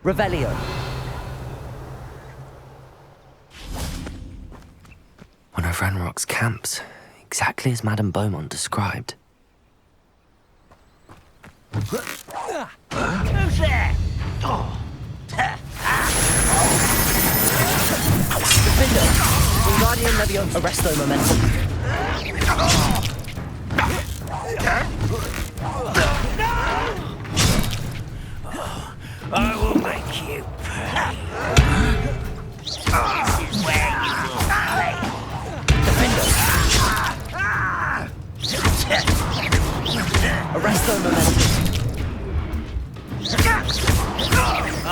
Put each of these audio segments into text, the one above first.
Revelio. One of Ranrock's camps, exactly as Madame Beaumont described. Who's there? Defender. Wingardium Leviosa. Arresto Momentum. I will make you pay. This is where you will pay. Defender. Arresto Momentum.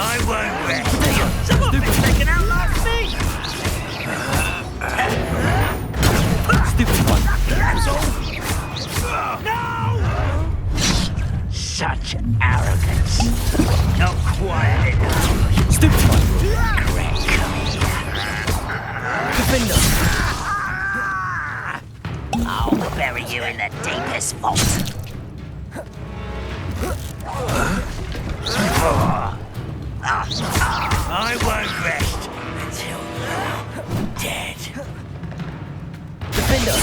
I won't rest. Someone's been taken out like me. Stupid one. That's all. No! Such arrogance. Not quiet enough. Stupid one. Correct. Defender. I'll bury you in the deepest vault. I won't rest until you're dead. Defender.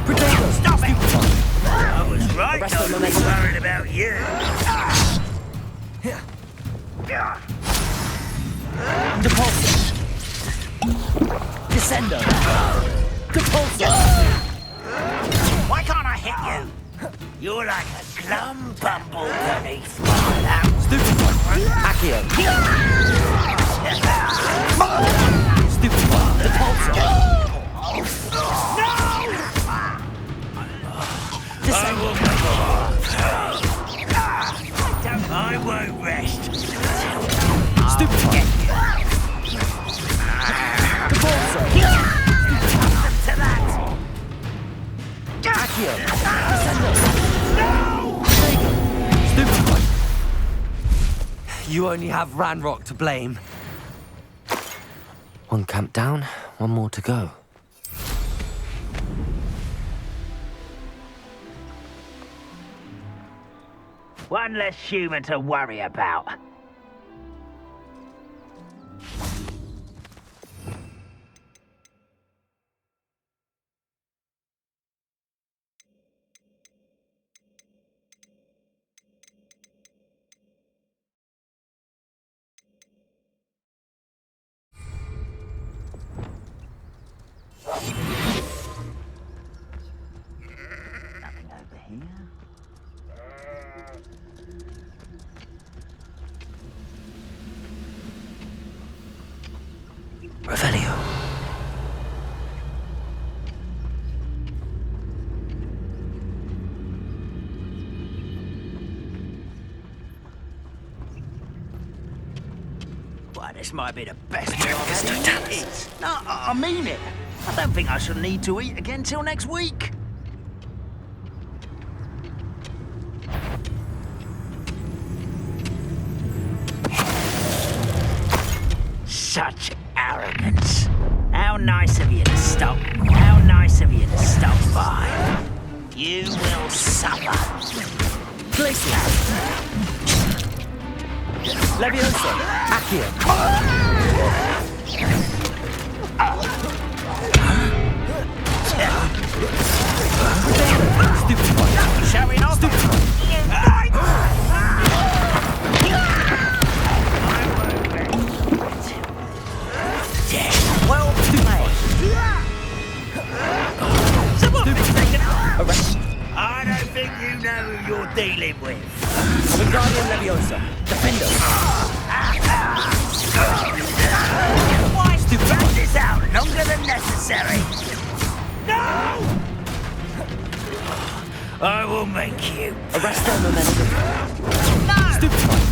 Potato. Stop it! Stupid one. I was right Arrest not the to be momentum. worried about you. Depulsor. Descendo. Depulsor. Why can't I hit you? You're like a glum bumble beneath my lamp. Stupid one. Accio. Stupid one. Depulsor. No! Descendo. I won't rest. Stupid one. Depulsor. To that. Accio. Descendo. No! Stupid one. You only have Ranrock to blame. One camp down, one more to go. One less human to worry about. Nothing over here. Revelio. Why, this might be the best meal I've had in years. No, I mean it. I don't think I shall need to eat again till next week. Such arrogance. How nice of you to stop. How nice of you to stop by. You will suffer. Glacier. Leviosa. Accio. Stupid one. Showing off. Stupid one. Well played. Someone been taken out. Arrest. I don't think you know who you're dealing with. Wingardium Leviosa. Defender. Why drag this out longer than necessary? No! I will make you. Arresto Momentum. No! Stupid one.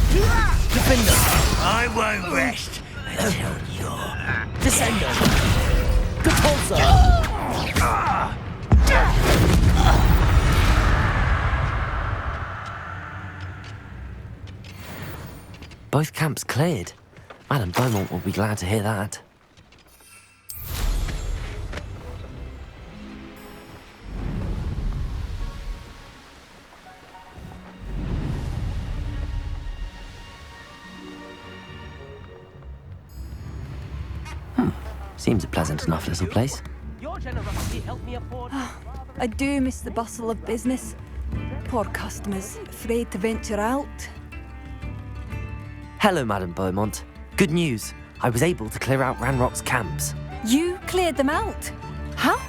Defender. I won't rest until you're. Descendo. Depulsor. Both camps cleared. Madame Beaumont will be glad to hear that. Seems a pleasant enough little place. Your generosity helped me afford. I do miss the bustle of business. Poor customers, afraid to venture out. Hello, Madame Beaumont. Good news. I was able to clear out Ranrock's camps. You cleared them out? How?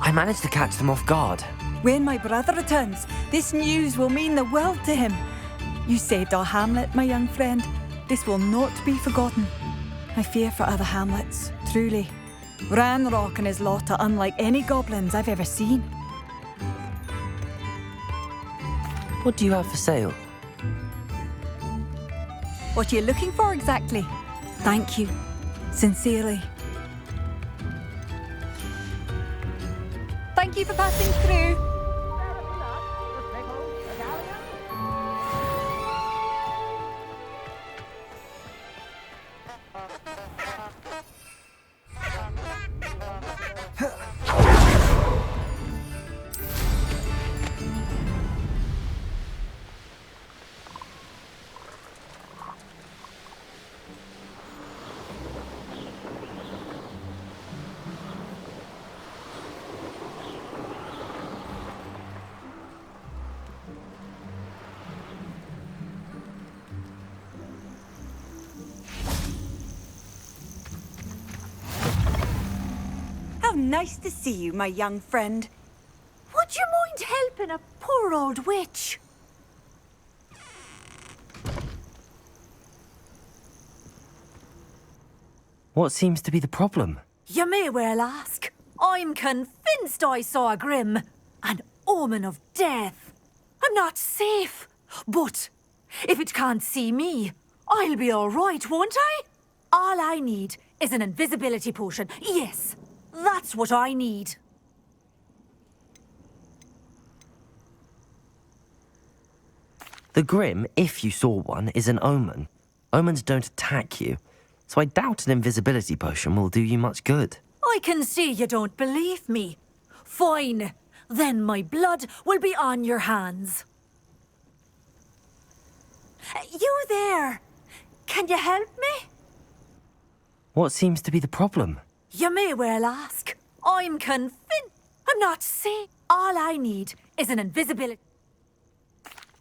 I managed to catch them off guard. When my brother returns, this news will mean the world to him. You saved our hamlet, my young friend. This will not be forgotten. I fear for other hamlets, truly. Ranrock and his lot are unlike any goblins I've ever seen. What do you have for sale? What are you looking for exactly? Thank you. Sincerely. Thank you for passing through. How nice to see you, my young friend. Would you mind helping a poor old witch? What seems to be the problem? You may well ask. I'm convinced I saw a grim, an omen of death. I'm not safe, but if it can't see me, I'll be all right, won't I? All I need is an invisibility potion. Yes, that's what I need. The Grim, if you saw one, is an omen. Omens don't attack you, so I doubt an invisibility potion will do you much good. I can see you don't believe me. Fine, then my blood will be on your hands. You there, can you help me? What seems to be the problem? You may well ask. I'm convinced. I'm not saying. All I need is an invisibility.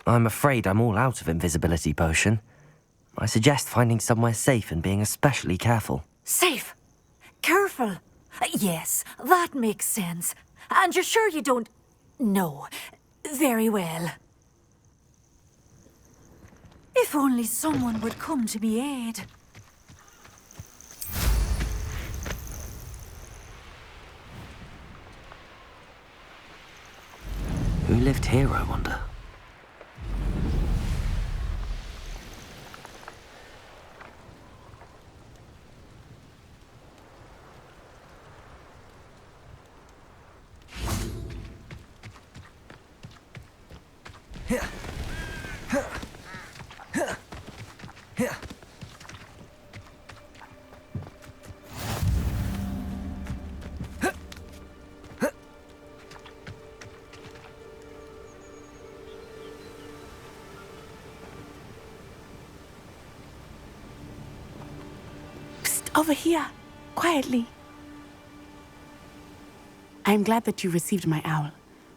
I'm afraid I'm all out of invisibility potion. I suggest finding somewhere safe and being especially careful. Safe. Careful. Yes, that makes sense. And you're sure you don't... No. Very well. If only someone would come to me aid. Who lived here, I wonder? Over here, quietly. I'm glad that you received my owl.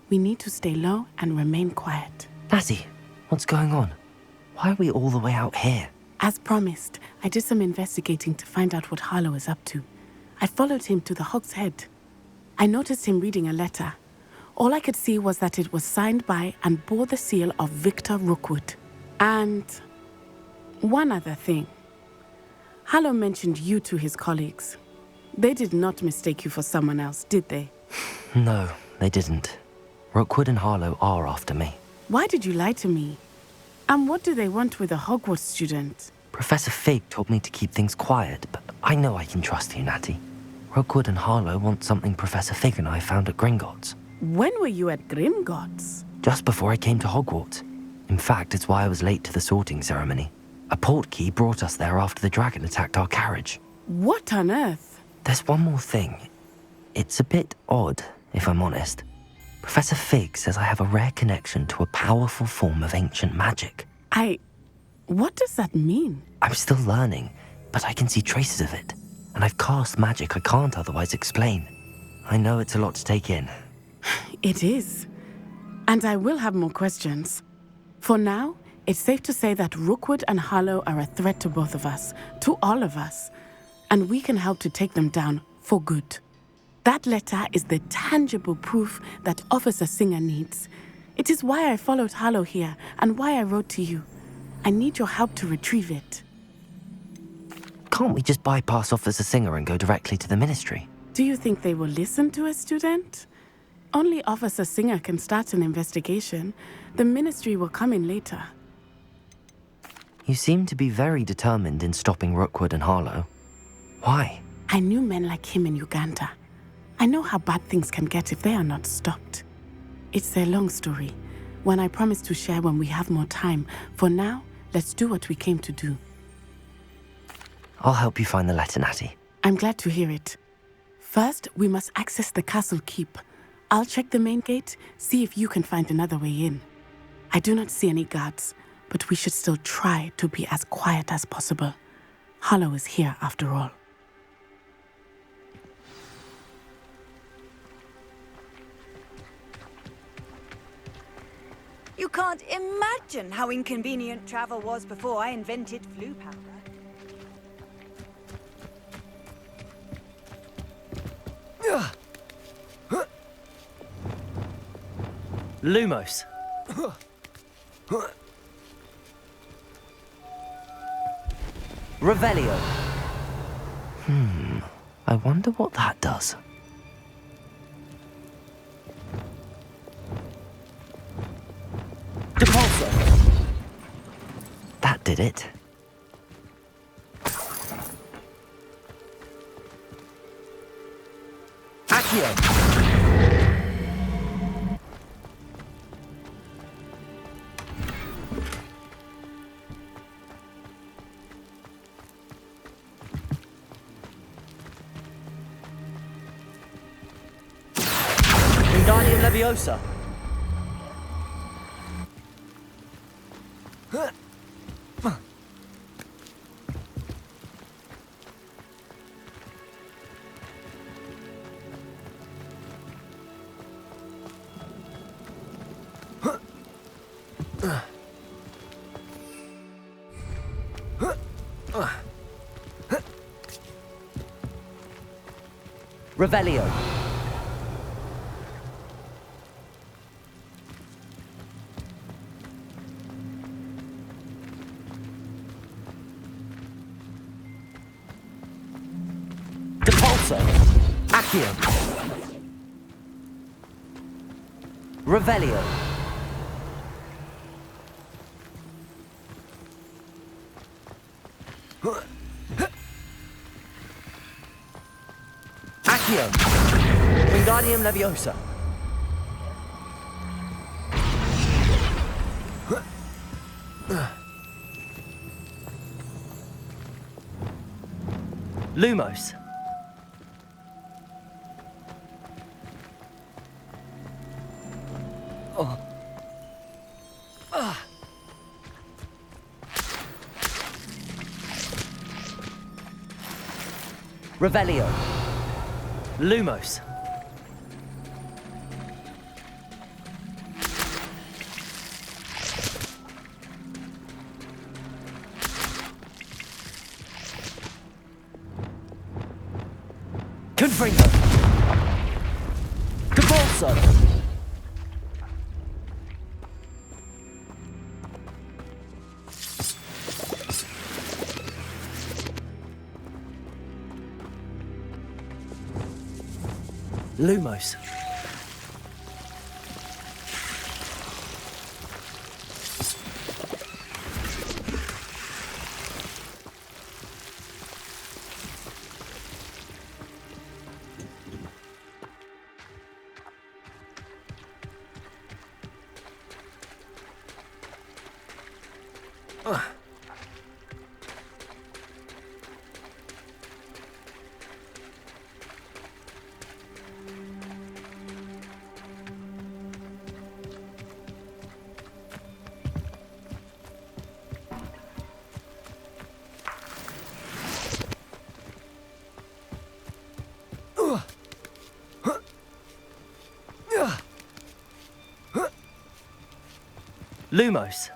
We need to stay low and remain quiet. Natty, what's going on? Why are we all the way out here? As promised, I did some investigating to find out what Harlow is up to. I followed him to the Hog's Head. I noticed him reading a letter. All I could see was that it was signed by and bore the seal of Victor Rookwood. And one other thing. Harlow mentioned you to his colleagues. They did not mistake you for someone else, did they? No, they didn't. Rookwood and Harlow are after me. Why did you lie to me? And what do they want with a Hogwarts student? Professor Fig told me to keep things quiet, but I know I can trust you, Natty. Rookwood and Harlow want something Professor Fig and I found at Gringotts. When were you at Gringotts? Just before I came to Hogwarts. In fact, it's why I was late to the sorting ceremony. A portkey brought us there after the dragon attacked our carriage. What on earth? There's one more thing. It's a bit odd, if I'm honest. Professor Fig says I have a rare connection to a powerful form of ancient magic. What does that mean? I'm still learning. but I can see traces of it. And I've cast magic I can't otherwise explain. I know it's a lot to take in. It is. And I will have more questions. For now, it's safe to say that Rookwood and Harlow are a threat to both of us, to all of us. And we can help to take them down for good. That letter is the tangible proof that Officer Singer needs. It is why I followed Harlow here and why I wrote to you. I need your help to retrieve it. Can't we just bypass Officer Singer and go directly to the Ministry? Do you think they will listen to a student? Only Officer Singer can start an investigation. The Ministry will come in later. You seem to be very determined in stopping Rookwood and Harlow. Why? I knew men like him in Uganda. I know how bad things can get if they are not stopped. It's a long story, one I promise to share when we have more time. For now, let's do what we came to do. I'll help you find the letter, Natty. I'm glad to hear it. First, we must access the castle keep. I'll check the main gate, see if you can find another way in. I do not see any guards, but we should still try to be as quiet as possible. Harlow is here after all. You can't imagine how inconvenient travel was before I invented flu powder. Lumos. Revelio. I wonder what that does. Depulso. That did it. Accio. Wingardium Leviosa. Revelio. Depulso. Accio. Revelio. Accio. Wingardium Leviosa. Lumos. Revelio. Lumos. Confringo. Depulso. Lumos. Lumos.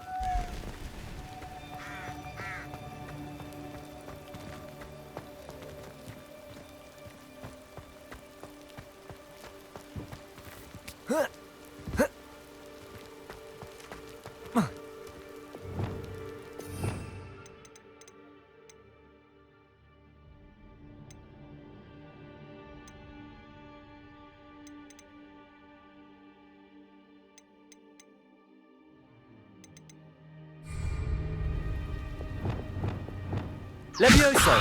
Levioso.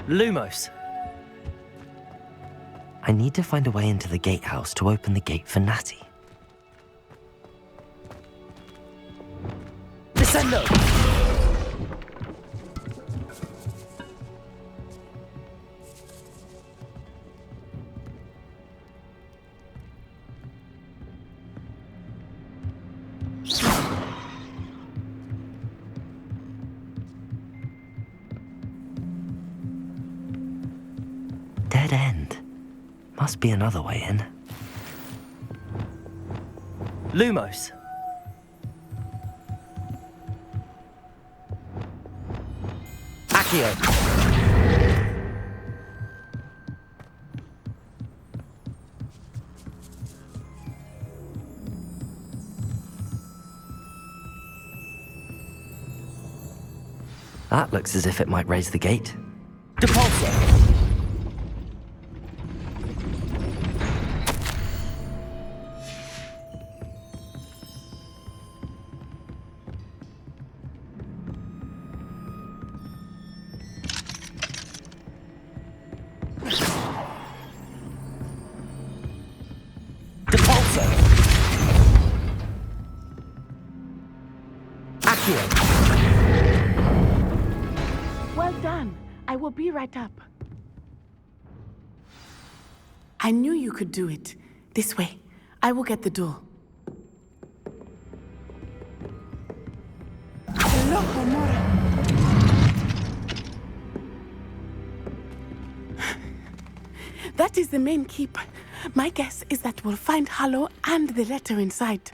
Lumos. I need to find a way into the gatehouse to open the gate for Natty. Descendo. Dead end. Must be another way in. Lumos. Accio. That looks as if it might raise the gate. Depulso. Depulso. Accio. Well done. I will be right up. I knew you could do it. This way. I will get the door. That is the main keep. My guess is that we'll find Hallow and the letter inside.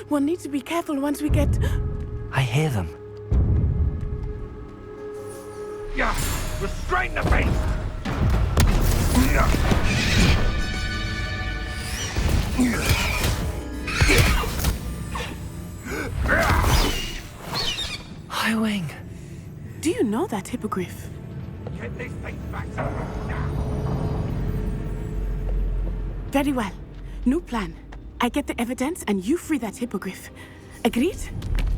We'll need to be careful once we get... I hear them. Yeah, restrain the beast! Highwing. Do you know that hippogriff? Get this thing back to now! Very well. New plan. I get the evidence and you free that hippogriff. Agreed?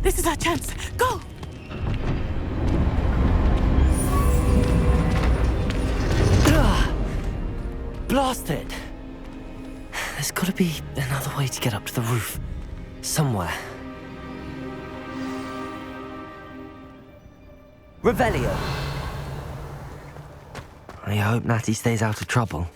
This is our chance. Go! Blast it! There's gotta be another way to get up to the roof. Somewhere. Revelio. I hope Natty stays out of trouble.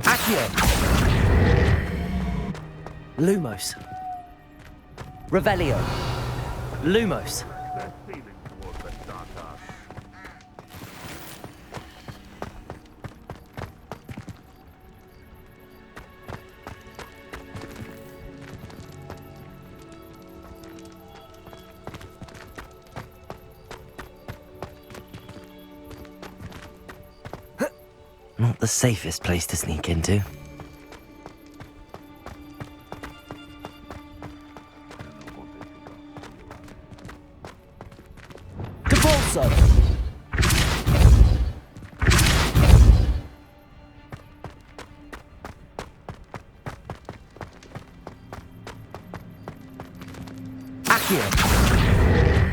Accio. Lumos. Revelio. Lumos. Their feeling towards the dark arts. Not the safest place to sneak into. Depulso. Accio.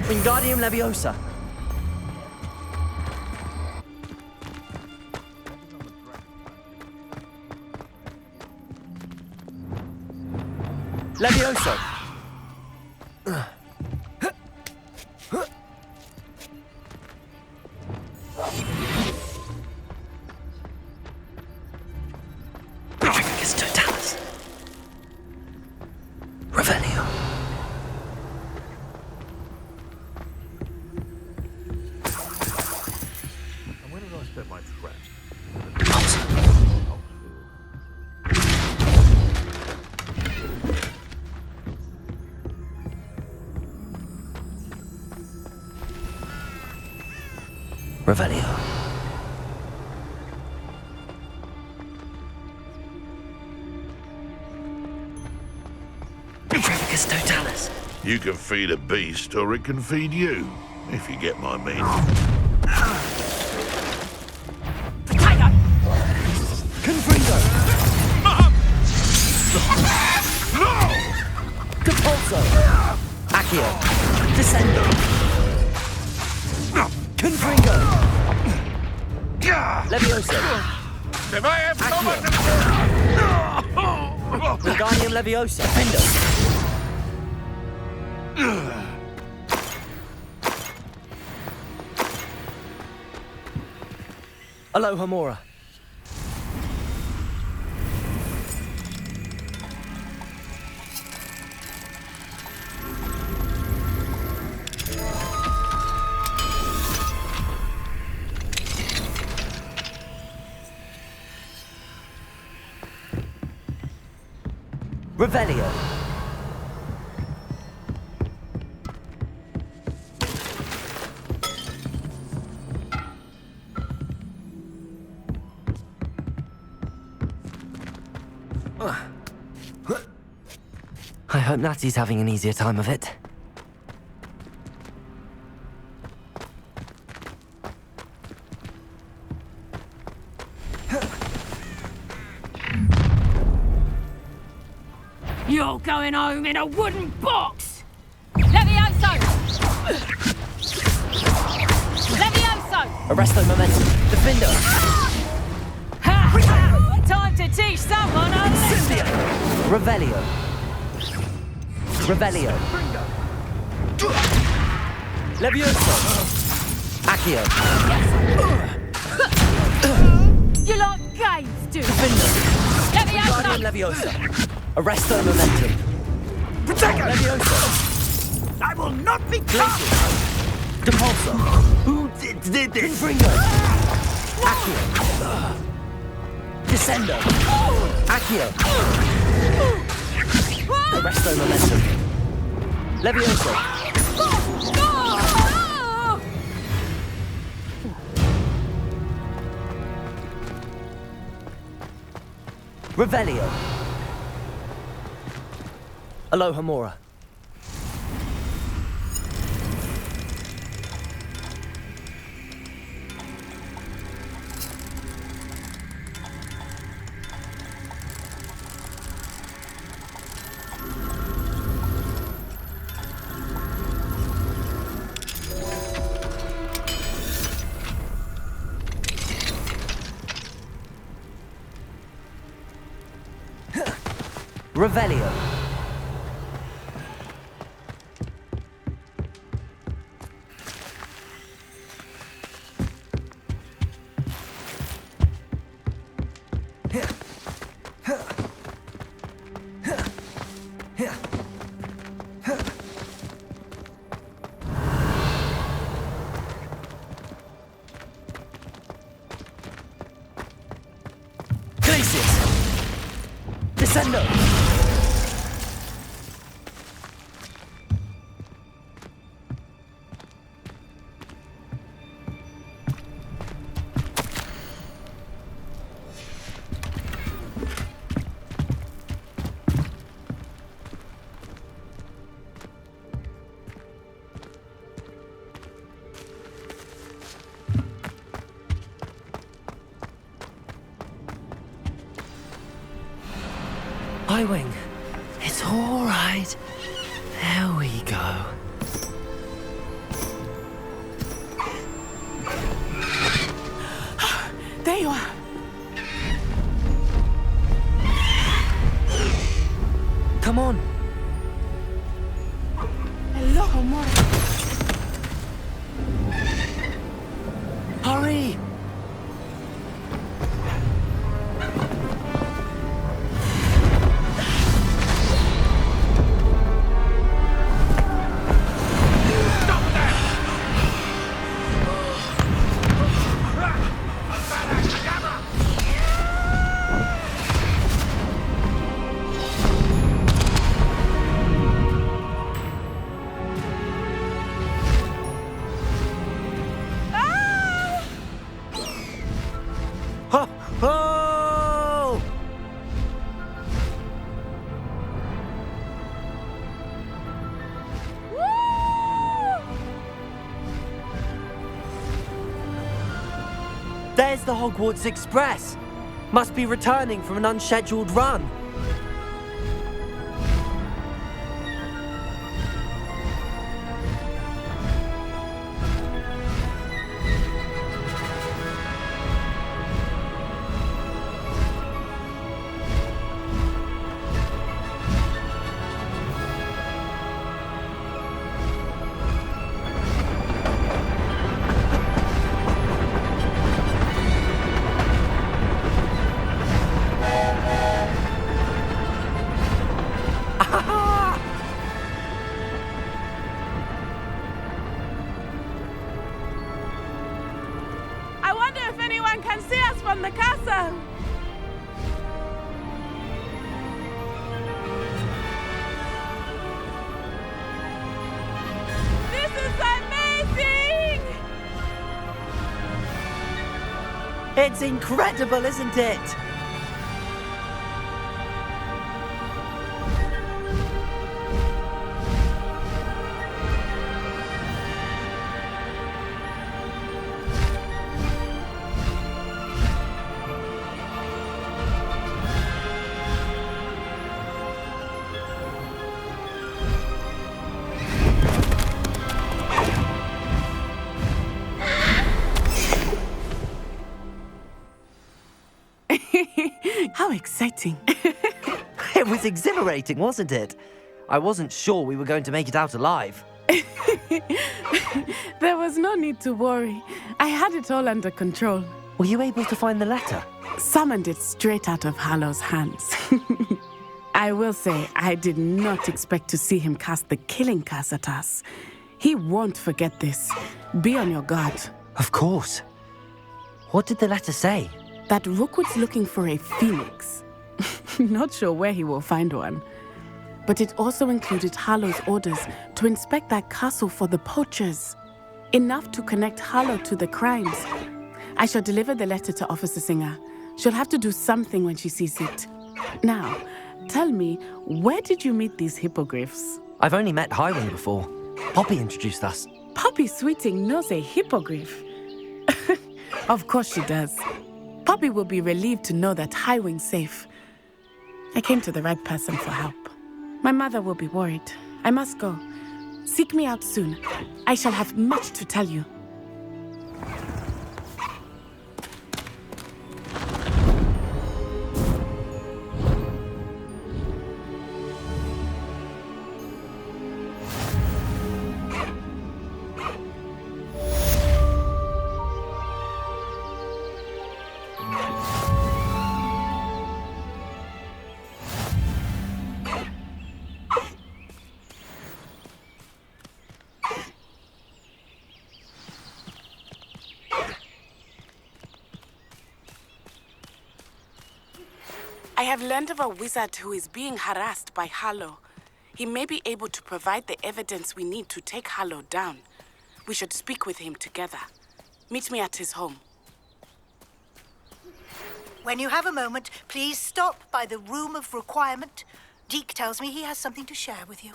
Wingardium Leviosa. Levioso. Revelio. Trevicus Totalis. You can feed a beast, or it can feed you, if you get my meaning. Potato! Confringo! No! Depulso! Accio! Descendo! Confringo! Levioso! If I have so much Wingardium Leviosa! Fendo! Aloha Mora! Revelio! I hope Natty's having an easier time of it. You're going home in a wooden box! Levioso! Levioso! Arresto Momentum! Defendo! Ha! Time to teach someone a lesson! Revelio! Revelio! Levioso! Accio! You like games, do you? Defendo! Levioso! Wingardium Leviosa! Arresto Momentum! Levioso! I will not be Glacius! Depulso! Who did this? Confringo! Accio! Descendo! Accio! Arresto Momentum! Levioso! Revelio! Aloha Mora! Revelio! Glacius! Descendo! Highwing, it's all right. There we go. There you are. Come on. Hello, Mora. Hurry! There's the Hogwarts Express. Must be returning from an unscheduled run. I wonder if anyone can see us from the castle. This is amazing! It's incredible, isn't it? How exciting. It was exhilarating, wasn't it? I wasn't sure we were going to make it out alive. There was no need to worry. I had it all under control. Were you able to find the letter? Summoned it straight out of Hallow's hands. I will say, I did not expect to see him cast the killing curse at us. He won't forget this. Be on your guard. Of course. What did the letter say? That Rookwood's looking for a phoenix. Not sure where he will find one. But it also included Hallow's orders to inspect that castle for the poachers. Enough to connect Hallow to the crimes. I shall deliver the letter to Officer Singer. She'll have to do something when she sees it. Now, tell me, where did you meet these hippogriffs? I've only met Highwing before. Poppy introduced us. Poppy Sweeting knows a hippogriff. Of course she does. Poppy will be relieved to know that Highwing's safe. I came to the right person for help. My mother will be worried. I must go. Seek me out soon. I shall have much to tell you. I have learned of a wizard who is being harassed by Hallow. He may be able to provide the evidence we need to take Hallow down. We should speak with him together. Meet me at his home. When you have a moment, please stop by the Room of Requirement. Deke tells me he has something to share with you.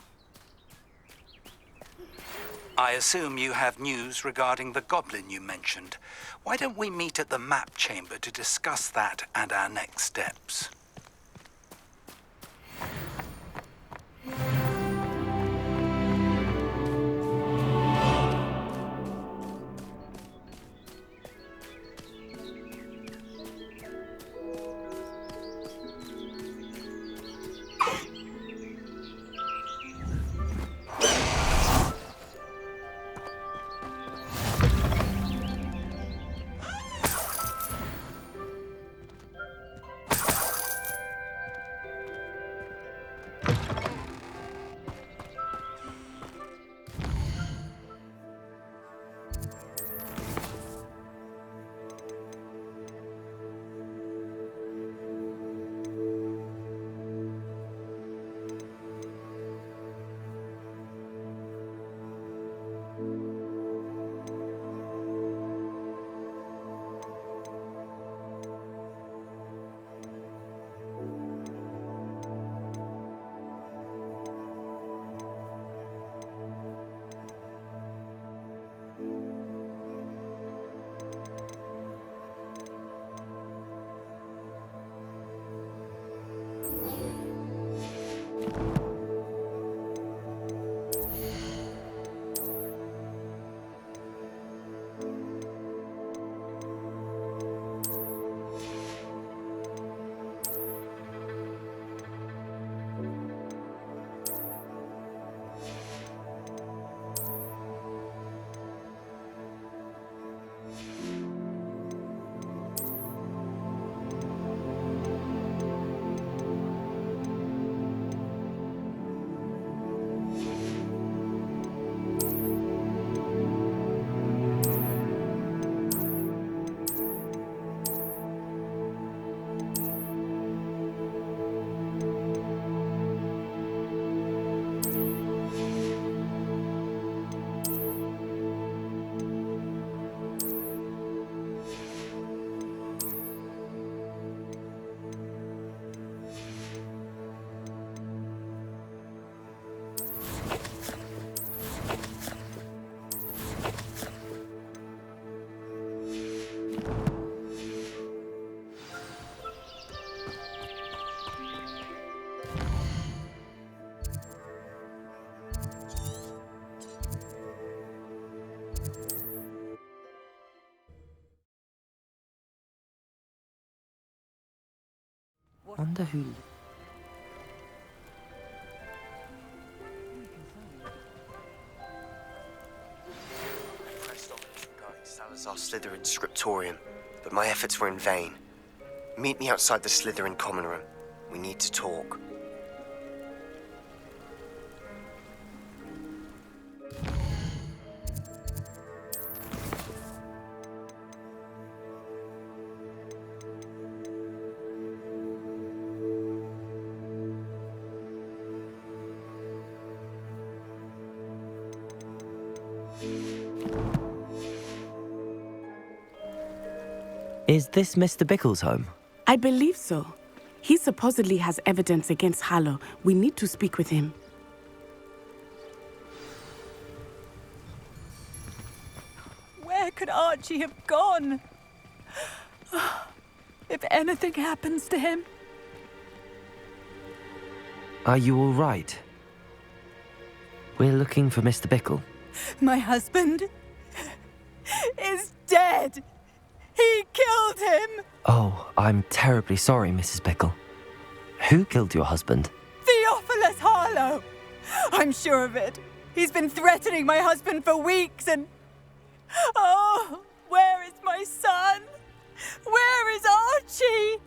I assume you have news regarding the goblin you mentioned. Why don't we meet at the map chamber to discuss that and our next steps? wonder who... I pressed on regarding Salazar Slytherin's scriptorium, but my efforts were in vain. Meet me outside the Slytherin common room. We need to talk. Is this Mr. Bickle's home? I believe so. He supposedly has evidence against Harlow. We need to speak with him. Where could Archie have gone? If anything happens to him... Are you all right? We're looking for Mr. Bickle. My husband is dead. He killed him. Oh, I'm terribly sorry, Mrs. Bickle. Who killed your husband? Theophilus Harlow. I'm sure of it. He's been threatening my husband for weeks and... Oh, where is my son? Where is Archie?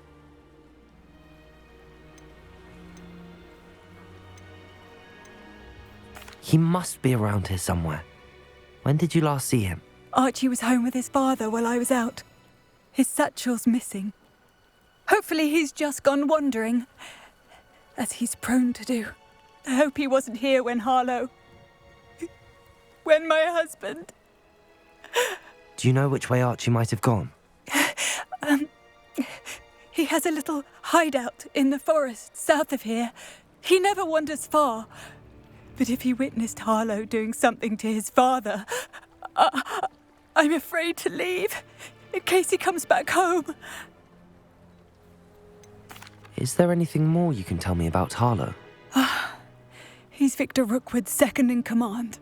He must be around here somewhere. When did you last see him? Archie was home with his father while I was out. His satchel's missing. Hopefully he's just gone wandering, as he's prone to do. I hope he wasn't here when Harlow... when my husband... Do you know which way Archie might have gone? He has a little hideout in the forest south of here. He never wanders far. But if he witnessed Harlow doing something to his father, I'm afraid to leave, in case he comes back home. Is there anything more you can tell me about Harlow? He's Victor Rookwood's second in command.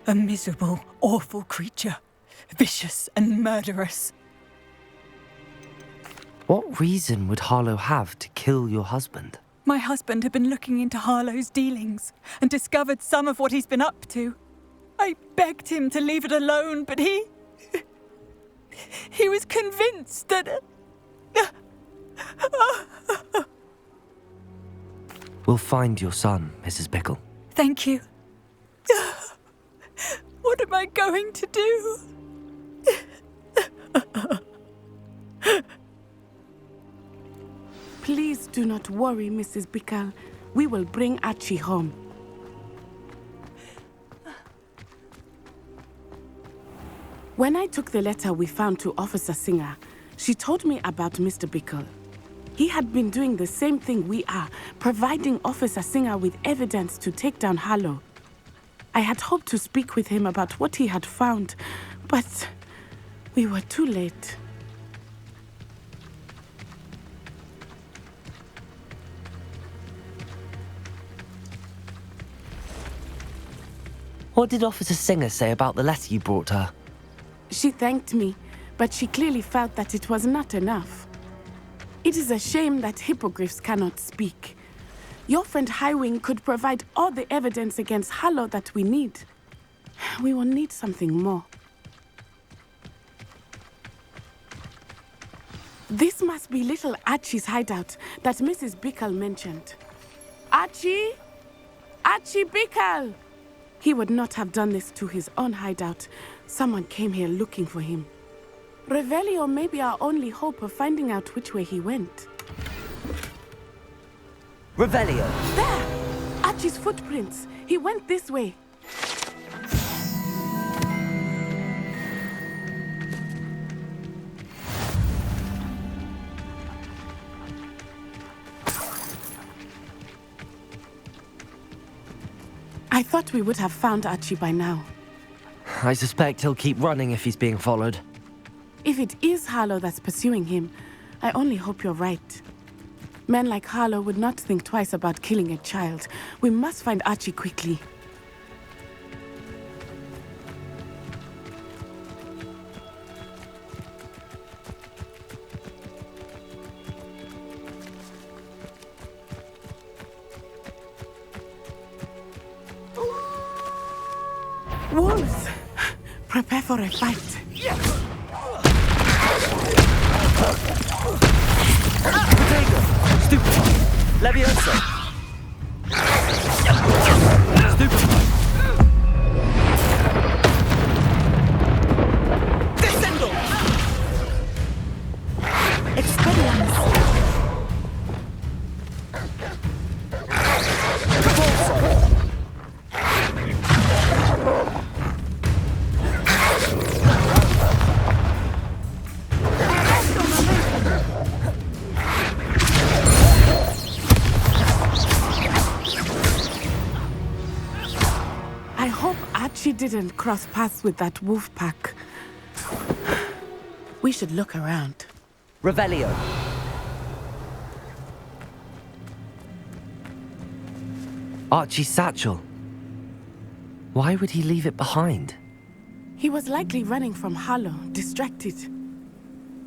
A miserable, awful creature. Vicious and murderous. What reason would Harlow have to kill your husband? My husband had been looking into Harlow's dealings and discovered some of what he's been up to. I begged him to leave it alone, but he was convinced that... We'll find your son, Mrs. Bickle. Thank you. What am I going to do? Please do not worry, Mrs. Bickle. We will bring Archie home. When I took the letter we found to Officer Singer, she told me about Mr. Bickle. He had been doing the same thing we are, providing Officer Singer with evidence to take down Harlow. I had hoped to speak with him about what he had found, but we were too late. What did Officer Singer say about the letter you brought her? She thanked me, but she clearly felt that it was not enough. It is a shame that hippogriffs cannot speak. Your friend Highwing could provide all the evidence against Harlow that we need. We will need something more. This must be little Archie's hideout that Mrs. Bickle mentioned. Archie? Archie Bickle! He would not have done this to his own hideout. Someone came here looking for him. Revelio may be our only hope of finding out which way he went. Revelio! There! Archie's footprints. He went this way. I thought we would have found Archie by now. I suspect he'll keep running if he's being followed. If it is Harlow that's pursuing him, I only hope you're right. Men like Harlow would not think twice about killing a child. We must find Archie quickly. Prepare for a fight. Stupefy! Leviosa! Stupefy! Descendo! Expelliarmus! I hope Archie didn't cross paths with that wolf pack. We should look around. Revelio! Archie's satchel. Why would he leave it behind? He was likely running from Harlow, distracted.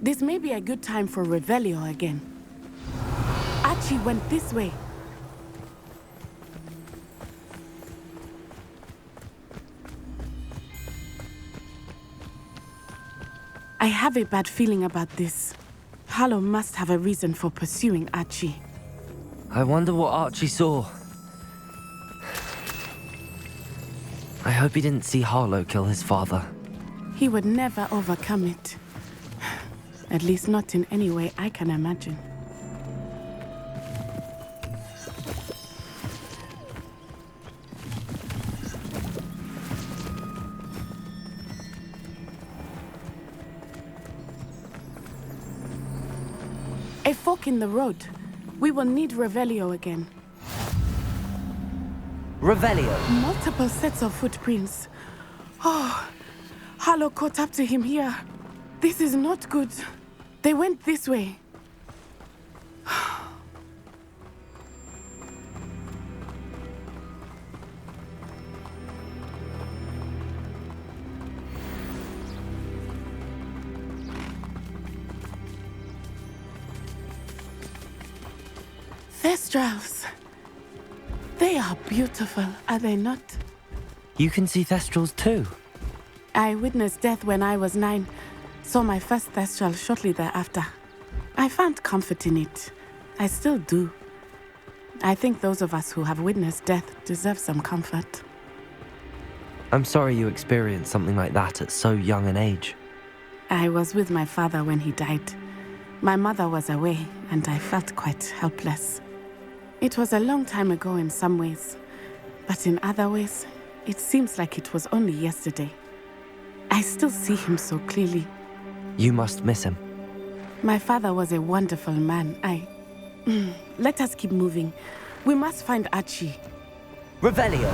This may be a good time for Revelio again. Archie went this way. I have a bad feeling about this. Harlow must have a reason for pursuing Archie. I wonder what Archie saw. I hope he didn't see Harlow kill his father. He would never overcome it. At least not in any way I can imagine. A fork in the road. We will need Revelio again. Revelio! Multiple sets of footprints. Oh, Harlow caught up to him here. This is not good. They went this way. Thestrals. They are beautiful, are they not? You can see Thestrals too. I witnessed death when I was 9. Saw my first Thestral shortly thereafter. I found comfort in it. I still do. I think those of us who have witnessed death deserve some comfort. I'm sorry you experienced something like that at so young an age. I was with my father when he died. My mother was away, and I felt quite helpless. It was a long time ago in some ways, but in other ways, it seems like it was only yesterday. I still see him so clearly. You must miss him. My father was a wonderful man. Let us keep moving. We must find Archie. Revelio!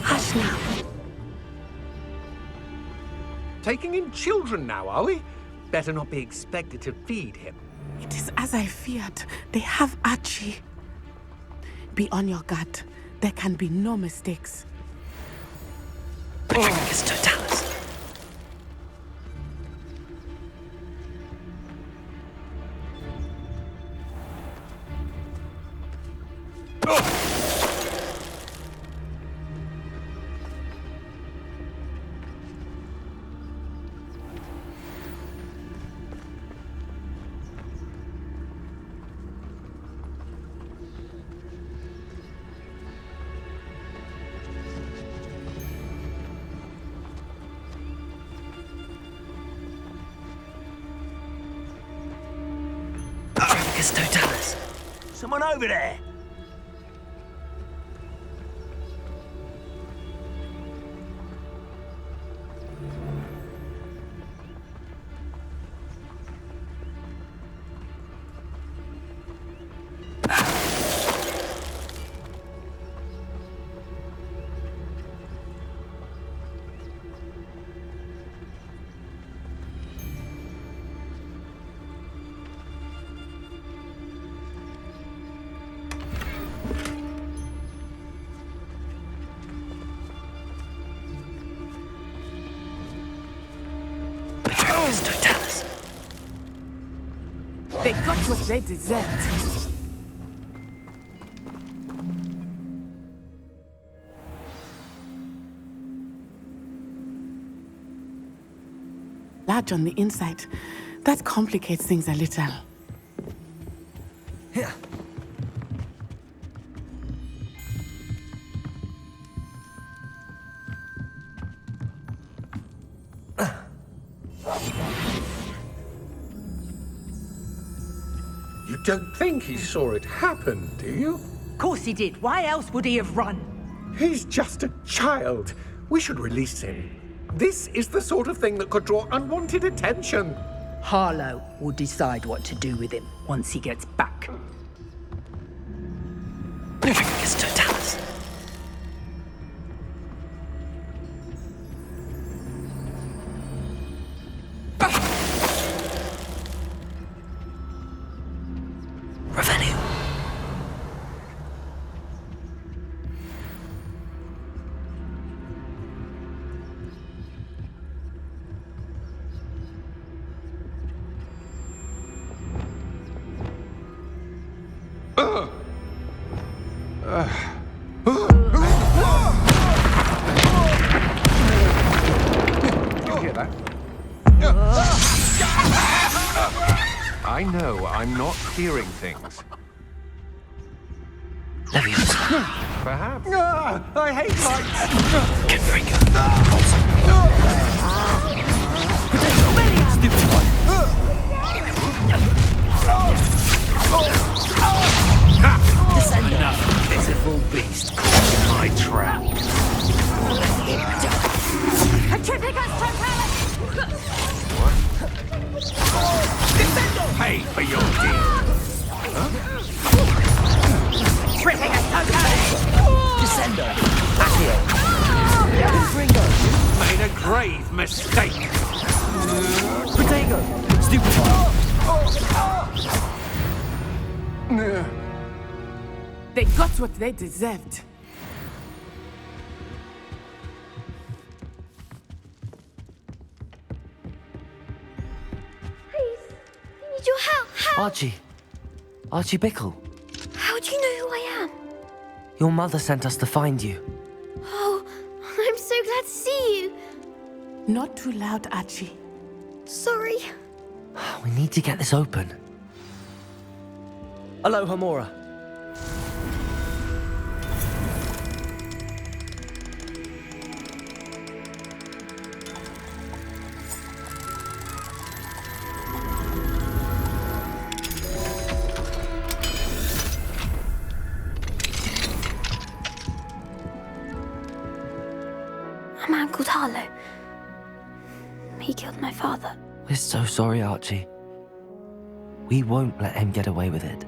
Hush now. Taking in children now, are we? Better not be expected to feed him. It is as I feared. They have Archie. Be on your guard. There can be no mistakes. Patricus Totalis. Patricus Totalis. Someone over there. Yes, don't tell us. They got what they deserved. Large on the inside. That complicates things a little. Here. You don't think he saw it happen, do you? Of course he did. Why else would he have run? He's just a child. We should release him. This is the sort of thing that could draw unwanted attention. Harlow will decide what to do with him once he gets back. Yes, don't tell us. Revenue. You hear that? I know I'm not hearing things. Leviosa. Perhaps. I hate lights. Confringo. Stupid one. Enough, pitiful beast, caught in my trap. Pay for your deeds. Descendo. Accio. Confringo. Made a grave mistake. Protego. Stupid one. They got what they deserved. Please, I need your help. Archie. Archie Bickle. How do you know who I am? Your mother sent us to find you. Oh, I'm so glad to see you. Not too loud, Archie. Sorry. We need to get this open. Aloha, Mora. A man called Harlow. He killed my father. We're so sorry, Archie. We won't let him get away with it.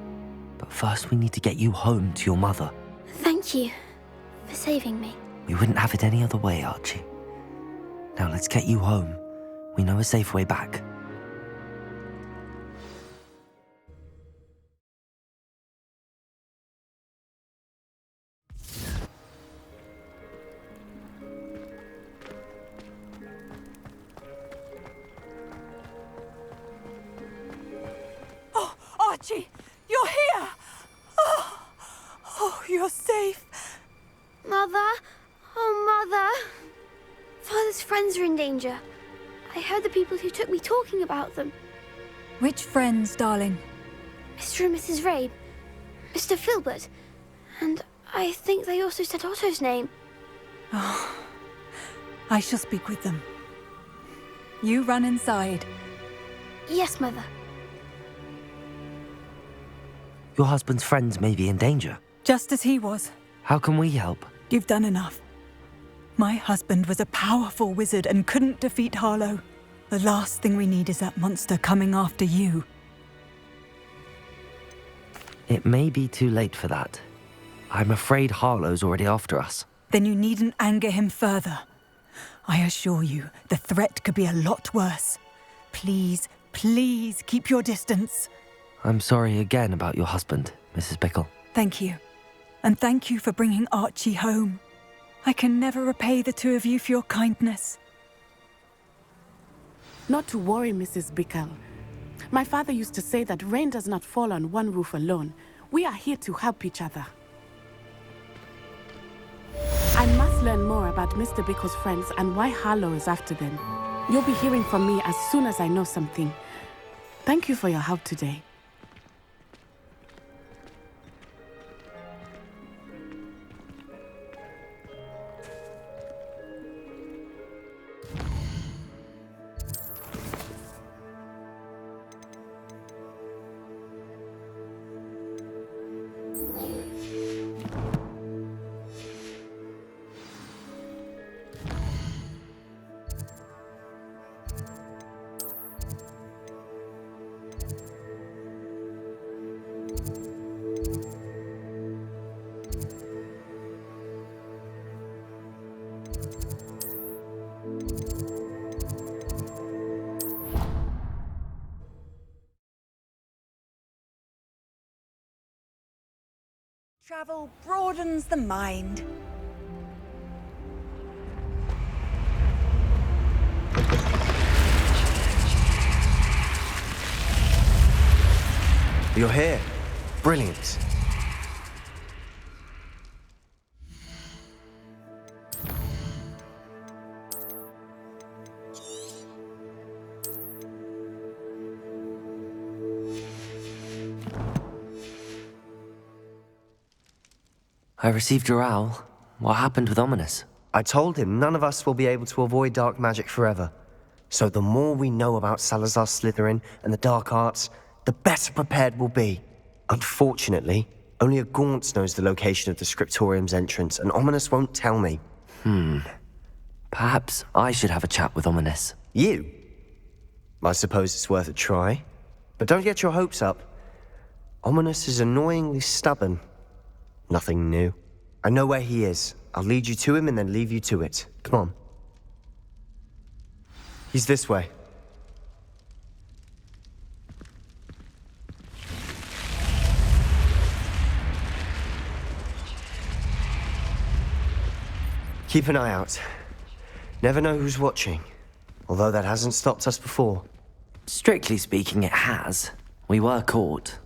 But first we need to get you home to your mother. Thank you for saving me. We wouldn't have it any other way, Archie. Now let's get you home. We know a safe way back. Oh, Archie, you're here! Oh, you're safe. Mother? Oh, Mother. Father's friends are in danger. I heard the people who took me talking about them. Which friends, darling? Mr. and Mrs. Rabe, Mr. Filbert, and I think they also said Otto's name. Oh, I shall speak with them. You run inside. Yes, Mother. Your husband's friends may be in danger. Just as he was. How can we help? You've done enough. My husband was a powerful wizard and couldn't defeat Harlow. The last thing we need is that monster coming after you. It may be too late for that. I'm afraid Harlow's already after us. Then you needn't anger him further. I assure you, the threat could be a lot worse. Please, please keep your distance. I'm sorry again about your husband, Mrs. Bickle. Thank you. And thank you for bringing Archie home. I can never repay the two of you for your kindness. Not to worry, Mrs. Bickle. My father used to say that rain does not fall on one roof alone. We are here to help each other. I must learn more about Mr. Bickle's friends and why Harlow is after them. You'll be hearing from me as soon as I know something. Thank you for your help today. Travel broadens the mind. You're here. Brilliant. I received your owl. What happened with Ominous? I told him none of us will be able to avoid dark magic forever. So the more we know about Salazar Slytherin and the dark arts, the better prepared we'll be. Unfortunately, only a Gaunt knows the location of the Scriptorium's entrance, and Ominous won't tell me. Perhaps I should have a chat with Ominous. You? I suppose it's worth a try. But don't get your hopes up. Ominous is annoyingly stubborn. Nothing new. I know where he is. I'll lead you to him and then leave you to it. Come on. He's this way. Keep an eye out. Never know who's watching. Although that hasn't stopped us before. Strictly speaking, it has. We were caught.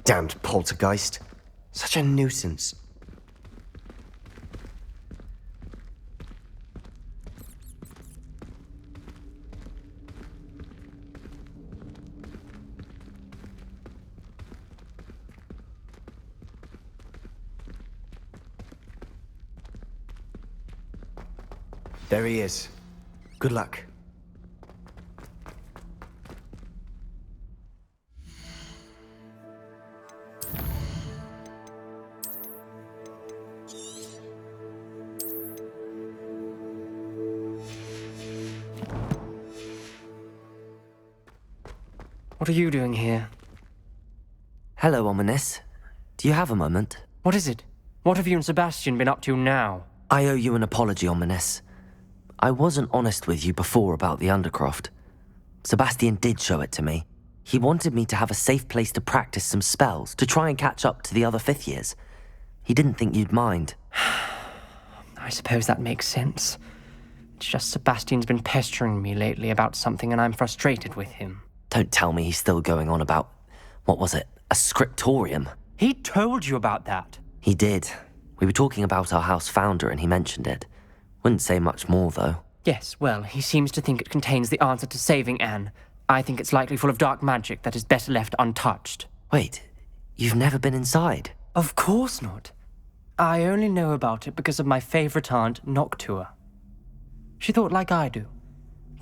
Damned poltergeist. Such a nuisance. There he is. Good luck. What are you doing here? Hello, Ominous. Do you have a moment? What is it? What have you and Sebastian been up to now? I owe you an apology, Ominous. I wasn't honest with you before about the Undercroft. Sebastian did show it to me. He wanted me to have a safe place to practice some spells, to try and catch up to the other fifth years. He didn't think you'd mind. I suppose that makes sense. It's just Sebastian's been pestering me lately about something and I'm frustrated with him. Don't tell me he's still going on about, what was it, a scriptorium? He told you about that? He did. We were talking about our house founder and he mentioned it. Wouldn't say much more, though. Yes, well, he seems to think it contains the answer to saving Anne. I think it's likely full of dark magic that is better left untouched. Wait, you've never been inside? Of course not. I only know about it because of my favourite aunt, Noctua. She thought like I do.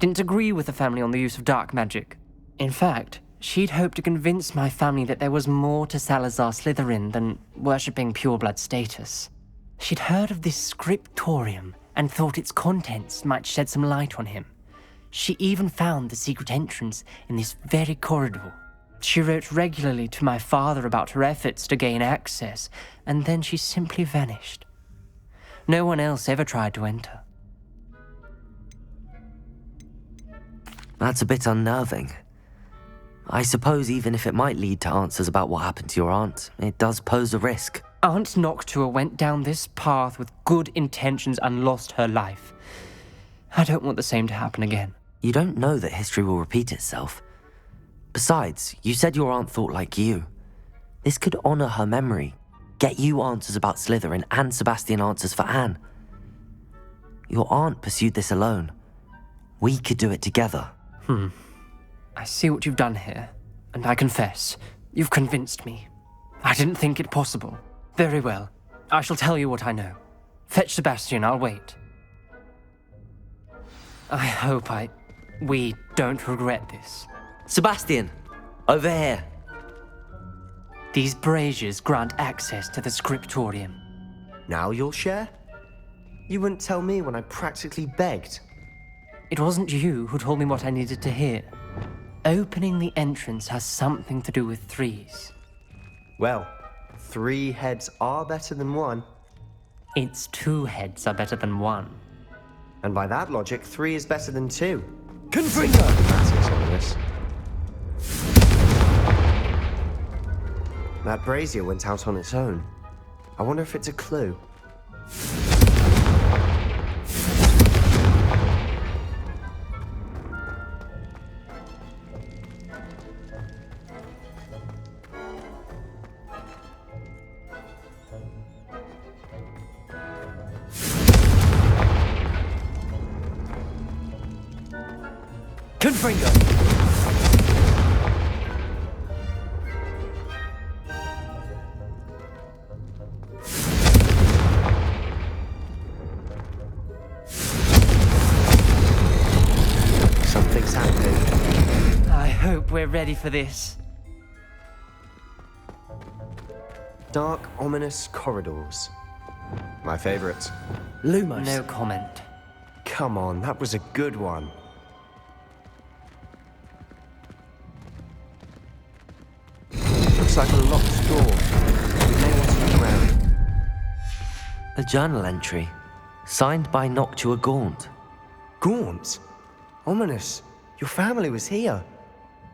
Didn't agree with the family on the use of dark magic. In fact, she'd hoped to convince my family that there was more to Salazar Slytherin than worshipping pureblood status. She'd heard of this scriptorium and thought its contents might shed some light on him. She even found the secret entrance in this very corridor. She wrote regularly to my father about her efforts to gain access, and then she simply vanished. No one else ever tried to enter. That's a bit unnerving. I suppose even if it might lead to answers about what happened to your aunt, it does pose a risk. Aunt Noctua went down this path with good intentions and lost her life. I don't want the same to happen again. You don't know that history will repeat itself. Besides, you said your aunt thought like you. This could honor her memory, get you answers about Slytherin and Sebastian answers for Anne. Your aunt pursued this alone. We could do it together. I see what you've done here, and I confess, you've convinced me. I didn't think it possible. Very well. I shall tell you what I know. Fetch Sebastian, I'll wait. I hope we don't regret this. Sebastian, over here. These braziers grant access to the scriptorium. Now you'll share? You wouldn't tell me when I practically begged. It wasn't you who told me what I needed to hear. Opening the entrance has something to do with threes. Well, 3 heads are better than 1. It's 2 heads are better than 1. And by that logic, 3 is better than 2. Confringo! That's ominous. That brazier went out on its own. I wonder if it's a clue. Confringo! Something's happening. I hope we're ready for this. Dark, ominous corridors. My favorite. Lumos. No comment. Come on, that was a good one. Looks like a locked door. We may want to look around. A journal entry, signed by Noctua Gaunt. Gaunt? Ominous. Your family was here.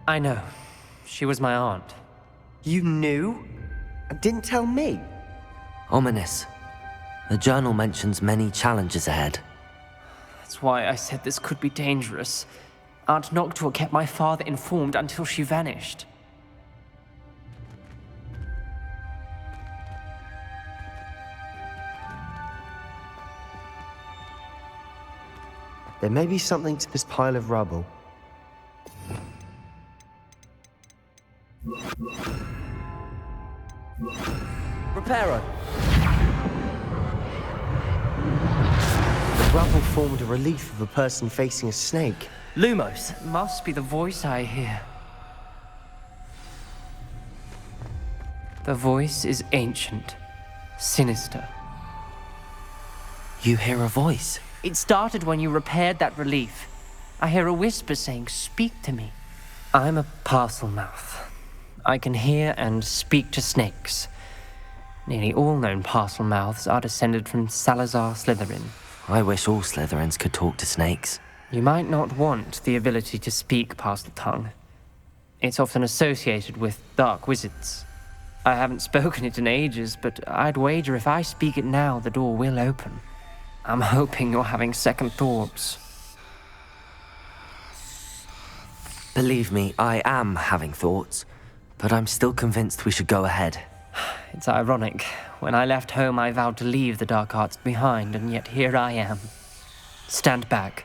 I know. She was my aunt. You knew? And didn't tell me? Ominous. The journal mentions many challenges ahead. That's why I said this could be dangerous. Aunt Noctua kept my father informed until she vanished. There may be something to this pile of rubble. Reparo! The rubble formed a relief of a person facing a snake. Lumos! Must be the voice I hear. The voice is ancient, sinister. You hear a voice? It started when you repaired that relief. I hear a whisper saying, "Speak to me." I'm a parcel mouth. I can hear and speak to snakes. Nearly all known parcel mouths are descended from Salazar Slytherin. I wish all Slytherins could talk to snakes. You might not want the ability to speak parcel tongue. It's often associated with dark wizards. I haven't spoken it in ages, but I'd wager if I speak it now, the door will open. I'm hoping you're having second thoughts. Believe me, I am having thoughts, but I'm still convinced we should go ahead. It's ironic. When I left home, I vowed to leave the dark arts behind, and yet here I am. Stand back.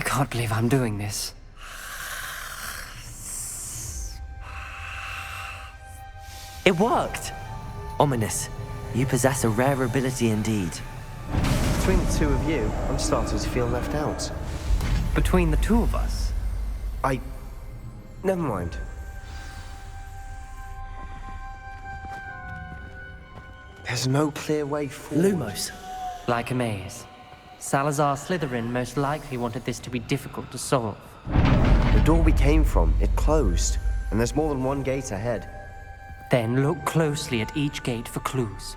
I can't believe I'm doing this. It worked! Ominous. You possess a rare ability indeed. Between the 2 of you, I'm starting to feel left out. Between the 2 of us? Never mind. There's no clear way forward. Lumos. Like a maze. Salazar Slytherin most likely wanted this to be difficult to solve. The door we came from, it closed, and there's more than one gate ahead. Then look closely at each gate for clues.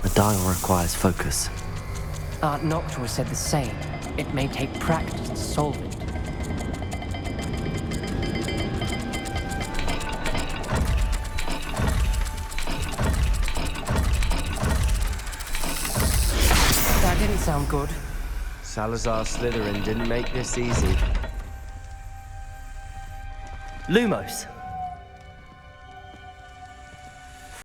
The dial requires focus. Aunt Noctua said the same. It may take practice to solve it. That didn't sound good. Salazar Slytherin didn't make this easy. Lumos,